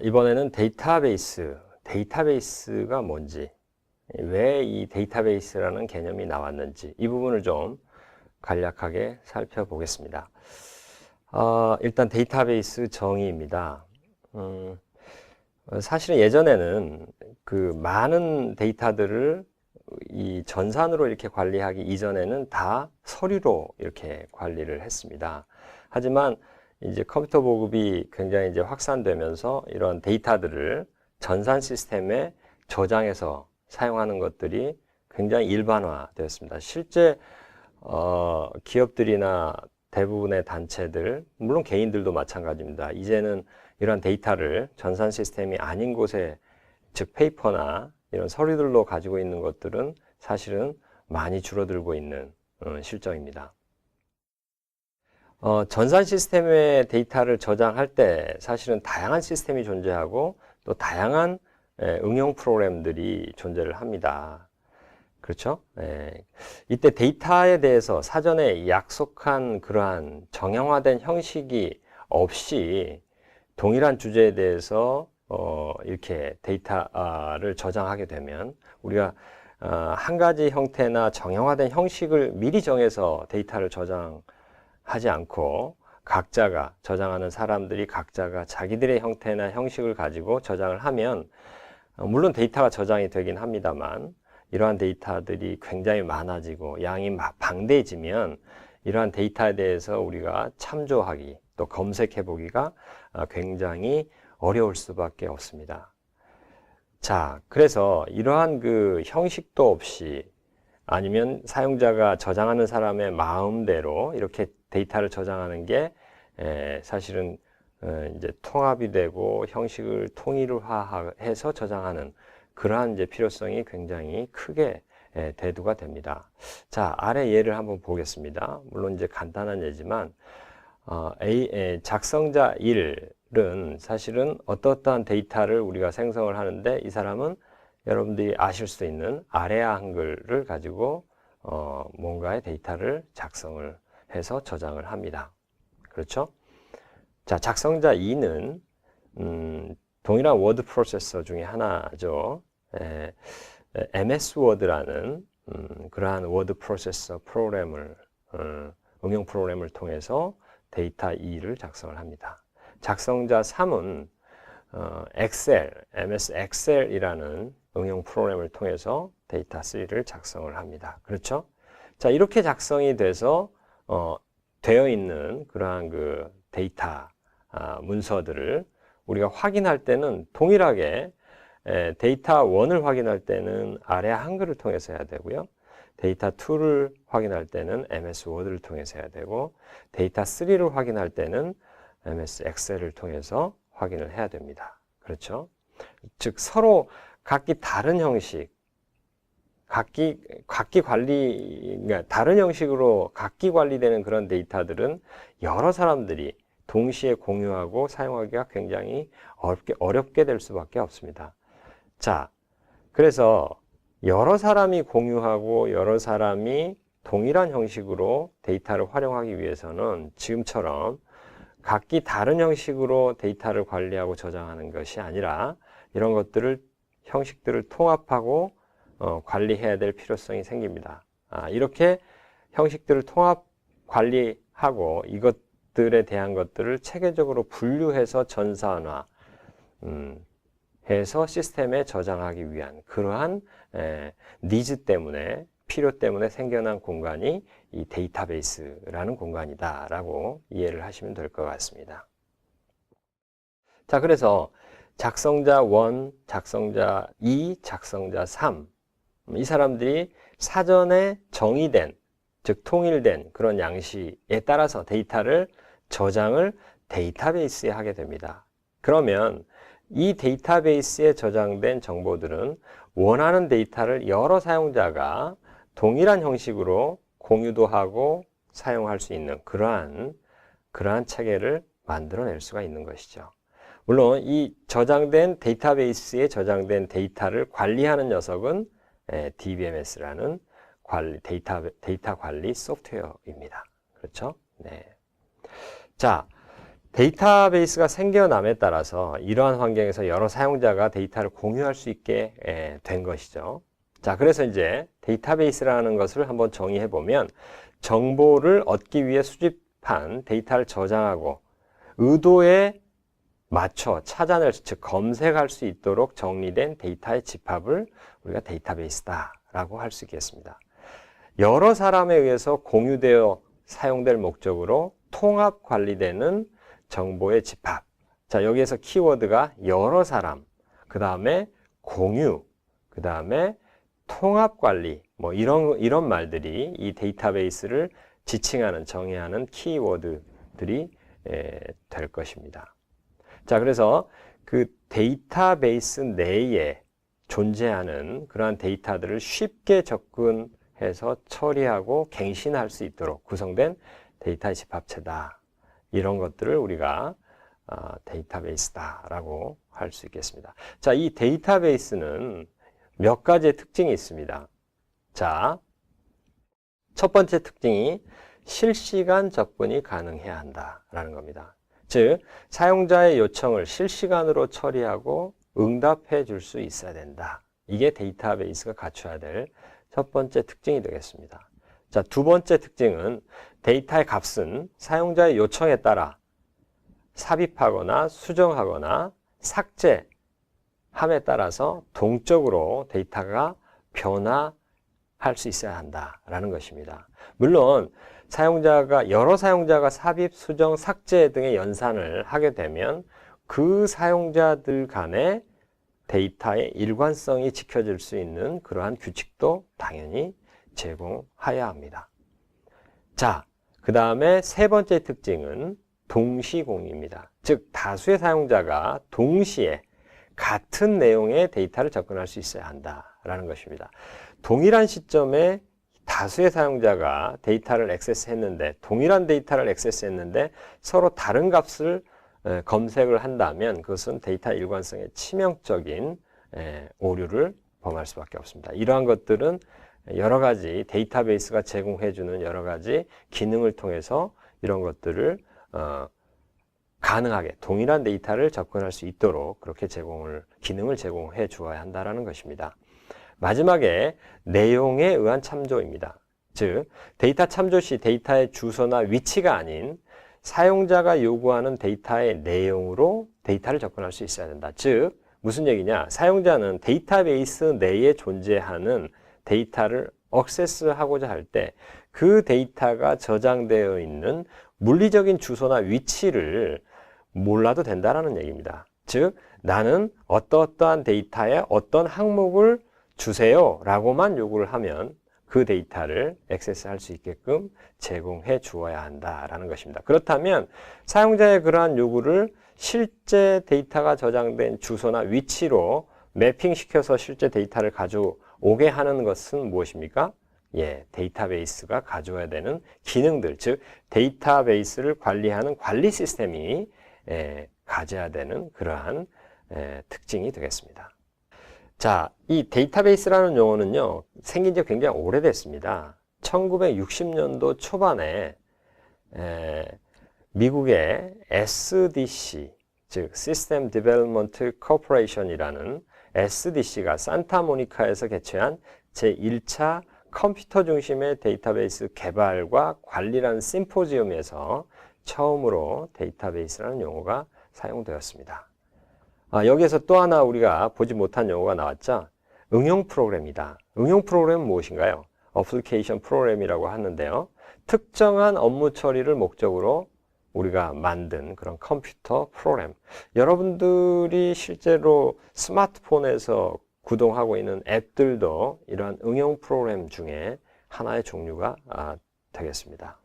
이번에는 데이터베이스가 뭔지, 왜 이 데이터베이스라는 개념이 나왔는지 이 부분을 좀 간략하게 살펴보겠습니다. 일단 데이터베이스 정의입니다. 사실은 예전에는 그 많은 데이터들을 이 전산으로 이렇게 관리하기 이전에는 다 서류로 이렇게 관리를 했습니다. 하지만 이제 컴퓨터 보급이 굉장히 이제 확산되면서 이런 데이터들을 전산 시스템에 저장해서 사용하는 것들이 굉장히 일반화되었습니다. 실제 기업들이나 대부분의 단체들, 물론 개인들도 마찬가지입니다. 이제는 이런 데이터를 전산 시스템이 아닌 곳에, 즉 페이퍼나 이런 서류들로 가지고 있는 것들은 사실은 많이 줄어들고 있는 실정입니다. 전산 시스템의 데이터를 저장할 때 사실은 다양한 시스템이 존재하고 또 다양한 응용 프로그램들이 존재를 합니다. 그렇죠? 이때 데이터에 대해서 사전에 약속한 그러한 정형화된 형식이 없이 동일한 주제에 대해서 이렇게 데이터를 저장하게 되면 우리가 한 가지 형태나 정형화된 형식을 미리 정해서 데이터를 저장하지 않고 각자가 저장하는 사람들이 각자가 자기들의 형태나 형식을 가지고 저장을 하면 물론 데이터가 저장이 되긴 합니다만 이러한 데이터들이 굉장히 많아지고 양이 방대해지면 이러한 데이터에 대해서 우리가 참조하기 또 검색해 보기가 굉장히 어려울 수밖에 없습니다. 자, 그래서 이러한 그 형식도 없이 아니면 사용자가 저장하는 사람의 마음대로 이렇게 데이터를 저장하는 게 사실은 이제 통합이 되고 형식을 통일화해서 저장하는 그러한 이제 필요성이 굉장히 크게 대두가 됩니다. 자, 아래 예를 한번 보겠습니다. 물론 이제 간단한 예지만 작성자 1은 사실은 어떠한 데이터를 우리가 생성을 하는데 이 사람은 여러분들이 아실 수 있는 아래아 한글을 가지고 뭔가의 데이터를 작성을 해서 저장을 합니다. 그렇죠? 자, 작성자 2는 동일한 워드 프로세서 중에 하나죠. MS 워드라는 그러한 워드 프로세서 프로그램을 응용 프로그램을 통해서 데이터 2를 작성을 합니다. 작성자 3은 엑셀, MS 엑셀이라는 응용 프로그램을 통해서 데이터 3를 작성을 합니다. 그렇죠? 자, 이렇게 작성이 돼서 되어 있는 그러한 그 데이터 문서들을 우리가 확인할 때는 동일하게 데이터 1을 확인할 때는 아래 한글을 통해서 해야 되고요. 데이터 2를 확인할 때는 MS 워드를 통해서 해야 되고 데이터 3를 확인할 때는 MS 엑셀을 통해서 확인을 해야 됩니다. 그렇죠? 즉 서로 각기 다른 형식, 각기 관리, 그러니까 다른 형식으로 각기 관리되는 그런 데이터들은 여러 사람들이 동시에 공유하고 사용하기가 굉장히 어렵게 될 수밖에 없습니다. 자, 그래서 여러 사람이 공유하고 여러 사람이 동일한 형식으로 데이터를 활용하기 위해서는 지금처럼 각기 다른 형식으로 데이터를 관리하고 저장하는 것이 아니라 이런 것들을 형식들을 통합하고 관리해야 될 필요성이 생깁니다. 이렇게 형식들을 통합 관리하고 이것들에 대한 것들을 체계적으로 분류해서 전산화 해서 시스템에 저장하기 위한 그러한 니즈 때문에 필요 때문에 생겨난 공간이 이 데이터베이스라는 공간이다라고 이해를 하시면 될 것 같습니다. 자, 그래서 작성자 1, 작성자 2, 작성자 3 이 사람들이 사전에 정의된 즉 통일된 그런 양식에 따라서 데이터를 저장을 데이터베이스에 하게 됩니다. 그러면 이 데이터베이스에 저장된 정보들은 원하는 데이터를 여러 사용자가 동일한 형식으로 공유도 하고 사용할 수 있는 그러한 체계를 만들어낼 수가 있는 것이죠. 물론 이 저장된 데이터베이스에 저장된 데이터를 관리하는 녀석은 DBMS라는 데이터 관리 소프트웨어입니다. 그렇죠? 네. 자, 데이터베이스가 생겨남에 따라서 이러한 환경에서 여러 사용자가 데이터를 공유할 수 있게 된 것이죠. 자, 그래서 이제 데이터베이스라는 것을 한번 정의해 보면 정보를 얻기 위해 수집한 데이터를 저장하고 의도에 맞춰 찾아낼, 즉 검색할 수 있도록 정리된 데이터의 집합을 우리가 데이터베이스다라고 할 수 있겠습니다. 여러 사람에 의해서 공유되어 사용될 목적으로 통합 관리되는 정보의 집합. 자, 여기에서 키워드가 여러 사람, 그 다음에 공유, 그 다음에 통합 관리, 뭐 이런 말들이 이 데이터베이스를 지칭하는, 정의하는 키워드들이 될 것입니다. 자, 그래서 그 데이터베이스 내에 존재하는 그러한 데이터들을 쉽게 접근해서 처리하고 갱신할 수 있도록 구성된 데이터의 집합체다. 이런 것들을 우리가 데이터베이스다라고 할 수 있겠습니다. 자, 이 데이터베이스는 몇 가지의 특징이 있습니다. 자, 첫 번째 특징이 실시간 접근이 가능해야 한다라는 겁니다. 즉, 사용자의 요청을 실시간으로 처리하고 응답해 줄 수 있어야 된다. 이게 데이터베이스가 갖춰야 될 첫 번째 특징이 되겠습니다. 자, 두 번째 특징은 데이터의 값은 사용자의 요청에 따라 삽입하거나 수정하거나 삭제함에 따라서 동적으로 데이터가 변화할 수 있어야 한다라는 것입니다. 물론 여러 사용자가 삽입, 수정, 삭제 등의 연산을 하게 되면 그 사용자들 간의 데이터의 일관성이 지켜질 수 있는 그러한 규칙도 당연히 제공해야 합니다. 자, 그 다음에 세 번째 특징은 동시공유입니다. 즉, 다수의 사용자가 동시에 같은 내용의 데이터를 접근할 수 있어야 한다라는 것입니다. 동일한 시점에 다수의 사용자가 데이터를 액세스했는데, 동일한 데이터를 액세스했는데 서로 다른 값을 검색을 한다면 그것은 데이터 일관성에 치명적인 오류를 범할 수밖에 없습니다. 이러한 것들은 여러 가지 데이터베이스가 제공해주는 여러 가지 기능을 통해서 이런 것들을 가능하게 동일한 데이터를 접근할 수 있도록 그렇게 기능을 제공해 주어야 한다는 것입니다. 마지막에 내용에 의한 참조입니다. 즉, 데이터 참조 시 데이터의 주소나 위치가 아닌 사용자가 요구하는 데이터의 내용으로 데이터를 접근할 수 있어야 된다. 즉, 무슨 얘기냐? 사용자는 데이터베이스 내에 존재하는 데이터를 액세스하고자 할 때 그 데이터가 저장되어 있는 물리적인 주소나 위치를 몰라도 된다는 얘기입니다. 즉, 나는 어떠한 데이터의 어떤 항목을 주세요 라고만 요구를 하면 그 데이터를 액세스할 수 있게끔 제공해 주어야 한다라는 것입니다. 그렇다면 사용자의 그러한 요구를 실제 데이터가 저장된 주소나 위치로 매핑시켜서 실제 데이터를 가져오게 하는 것은 무엇입니까? 데이터베이스가 가져와야 되는 기능들, 즉 데이터베이스를 관리하는 관리 시스템이 가져야 되는 그러한 특징이 되겠습니다. 자, 이 데이터베이스라는 용어는요, 생긴 지 굉장히 오래됐습니다. 1960년도 초반에 미국의 SDC, 즉 System Development Corporation이라는 SDC가 산타모니카에서 개최한 제1차 컴퓨터 중심의 데이터베이스 개발과 관리라는 심포지움에서 처음으로 데이터베이스라는 용어가 사용되었습니다. 여기에서 또 하나 우리가 보지 못한 용어가 나왔죠. 응용 프로그램이다. 응용 프로그램은 무엇인가요? 어플리케이션 프로그램이라고 하는데요. 특정한 업무 처리를 목적으로 우리가 만든 그런 컴퓨터 프로그램. 여러분들이 실제로 스마트폰에서 구동하고 있는 앱들도 이러한 응용 프로그램 중에 하나의 종류가 되겠습니다.